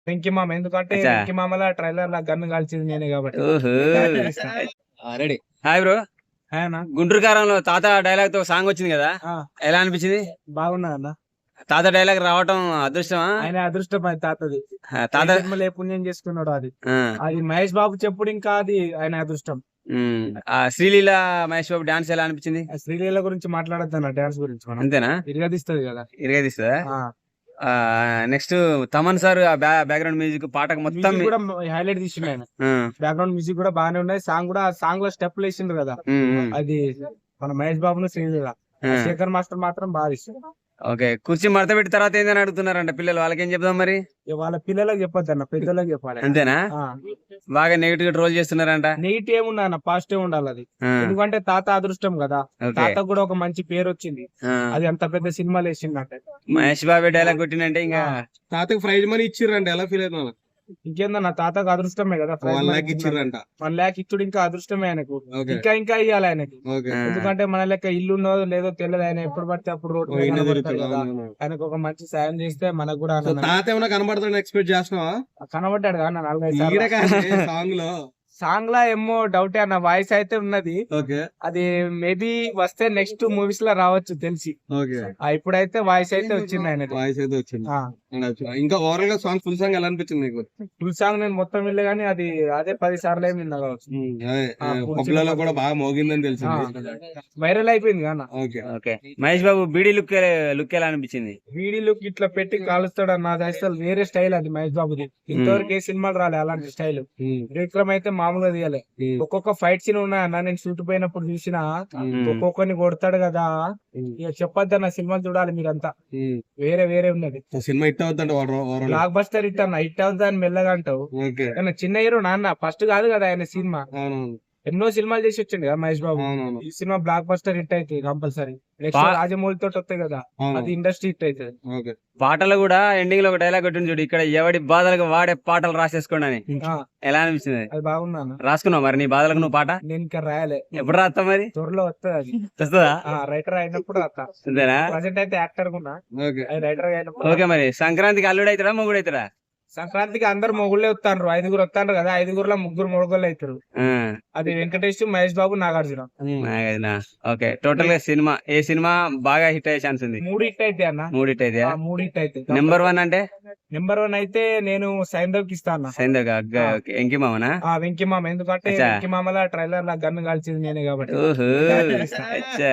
వెంకీ మామ, ఎందుకంటే అచ్చా. వెంకీ మామల ట్రైలర్ లా గన్ను కాల్చింది నేనే కాబట్టి. ఓహో రెడీ. Hi bro. ఆయనా? గుంటూరు కారంలో తాత డైలాగ్ తో సాంగ్ వచ్చింది కదా, ఆ, ఎలా అనిపించింది? బాగున్నా అన్న. తాత డైలాగ్ రావటం అదృష్టమా? ఆయన అదృష్టం అది తాతది. తాత సినిమాలు ఏ పుణ్యం చేసుకున్నాడు అది. ఆ, అది మహేష్ బాబు చెప్పుడు, ఇంకా అది ఆయన అదృష్టం. శ్రీలీల మహేష్ బాబు డాన్స్ ఎలా అనిపించింది? ఆ శ్రీలీల గురించి మాట్లాడద్దు అన్న, డాన్స్ గురించి మనం అంతేనా? ఇరగదీస్తది కదా. ఇరగదీస్తుందా? ఆ, next Thaman sir background music పాటకు మొత్తం మ్యూజిక్ కూడా హైలైట్ తీసిండు ఆయన. బ్యాక్గ్రౌండ్ మ్యూజిక్ కూడా బాగానే ఉన్నాయి. సాంగ్ కూడా, సాంగ్ లో స్టెప్ వేసిండు కదా, అది మన మహేష్ బాబును శ్రీలీల. శేఖర్ మాస్టర్ మాత్రం బాగా ఇస్తుంది. ఓకే, కుర్చీ మడత పెట్టి తర్వాత ఏందని అడుగుతున్నారంట పిల్లలు, వాళ్ళకేం చెప్దాం మరి? వాళ్ళ పిల్లలకు చెప్పొద్దు అన్న, పెద్దలకు చెప్పాలి. అంతేనా? బాగా నెగిటివ్ గా ట్రోల్ చేస్తున్నారంట. నెగిటివ్ ఏముంది అన్న, పాజిటివ్ ఉండాలి అది. ఎందుకంటే తాత అదృష్టం కదా, తాతకు కూడా ఒక మంచి పేరు వచ్చింది. అది అంత పెద్ద సినిమాలు వేసిందంటే. మహేష్ బాబు డైలాగ్ కొట్టినంటే ఇంకా తాతకు ప్రైజ్ మనీ ఇచ్చిర్రంట, ఎలా ఫీల్ అవుతున్నా? ఇంకేందన్న, తాతకు అదృష్టమే కదా. 1 lakh ఇచ్చిర్రంట. 1 lakh ఇచ్చుడు ఇంకా అదృష్టమే ఆయనకు. ఓకే. ఇంకా ఇవ్వాలి ఆయనకి. ఓకే. ఎందుకంటే మన లెక్క ఇల్లు ఉన్నదో లేదో తెలియదు. ఆయన ఎప్పుడు పడితే అప్పుడు రోడ్డు మీద కనబడతాడు కదా. ఆయనకు ఒక మంచి సాయం చేస్తే మనకు కూడా సో తాత ఏమైనా కనబడతాడు ఎక్స్పెక్ట్ చేస్తున్నావా? కనబడ్డాడు కదా 45 ఈడ సార్లు. కాదు, సాంగ్ లో. సాంగ్ లా ఏమో డౌటే అన్న, వాయిస్ అయితే ఉన్నది. ఓకే. అది మేబీ వస్తే నెక్స్ట్ మూవీస్ లో రావచ్చు తెలిసి. ఓకే. ఇప్పుడైతే వాయిస్ అయితే వచ్చింది ఆయన. వాయిస్ అయితే వచ్చింది. ఇంకా ఓవరాల్ గా సాంగ్, ఫుల్ సాంగ్ ఎలా అనిపించింది నీకు? ఫుల్ సాంగ్ నేను మొత్తం వెళ్ళే గానీ అది అదే 10 సార్లు ఏమి విన్నా కావచ్చు. పబ్లలో కూడా బాగా మోగిందని తెలిసింది, వైరల్ అయిపోయింది కదా. Okay. Okay, Mahesh Babu beedi look ఎలా అనిపించింది? వీడియోలు ఇట్లా పెట్టి కాలుస్తాడు అన్న, అది అసలు వేరే స్టైల్ అది మహేష్ బాబుది. ఇంతవరకు ఏ సినిమాలు రాలే అలాంటి స్టైల్. విక్రమ్ అయితే మామూలుగా తీయాలి. ఒక్కొక్క ఫైట్ సీన్ ఉన్నాయన్న, నేను షూట్ పోయినప్పుడు చూసిన ఒక్కొక్కరిని కొడతాడు కదా. ఇక చెప్పొద్దన్న, సినిమాలు చూడాలి మీరంతా, వేరే వేరే ఉన్నది. సినిమా హిట్ అవుతుంట, బ్లాక్ బస్టర్ హిట్ అన్న, హిట్ అవుతుందని మెల్లగా అంటావు. ఓకే. కానీ చిన్న హీరో నాన్న, ఫస్ట్ కాదు కదా ఆయన సినిమా. ఎన్నో సినిమాలు చేసి వచ్చిండు కదా మహేష్ బాబు. ఈ సినిమా బ్లాక్ బస్టర్ హిట్ అవుతుంది కంపల్సరీ. నెక్స్ట్ రాజమౌళి తోటి వస్తాయి కదా, అది ఇండస్ట్రీ హిట్ అవుతుంది. పాటలు కూడా ఎండింగ్ లో ఒక డైలాగ్ కొట్టింది చూడు, ఇక్కడ ఎవడి బాధలకు వాడే పాటలు రాసేసుకోండి అని. ఎలా అనిపించింది? అది బాగున్నా. రాసుకున్నావు మరి నీ బాధలకు నువ్వు పాట? నేను ఇంకా రాయలే. ఎప్పుడు రాస్తా మరి? త్వరలో వస్తుంది అది. వస్తుందా? రైటర్ అయినప్పుడు వస్తా. అంతేనా? ప్రజెంట్ అయితే యాక్టర్ ఉన్నా, రైటర్ అయినప్పుడు. ఓకే, మరి సంక్రాంతికి అల్లుడు అవుతాడా మొగుడు అవుతాడా? సంక్రాంతికి అందరు మొగుళ్ళే వస్తాను, 5గురు వస్తాను కదా. 5గురులో 3 మొగుళ్ళు అవుతారు. అది వెంకటేష్, మహేష్ బాబు, నాగార్జున. ఓకే, టోటల్ గా సినిమా ఏ సినిమా బాగా హిట్ అయ్యే ఛాన్స్ ఉంది? 3 హిట్ అయితే అన్న. 3 హిట్ అయితే. 3 హిట్ అయితే. నెంబర్ 1 అంటే? నెంబర్ 1 అయితే నేను సైంధవ్ కి ఇస్తాను. సైంధవ్ వెంకీ మామనా? వెంకీ మామ, ఎందుకంటే వెంకీ మామల ట్రైలర్ లా గన్ను కాల్చింది నేనే కాబట్టి. ఓహో, అచ్చా.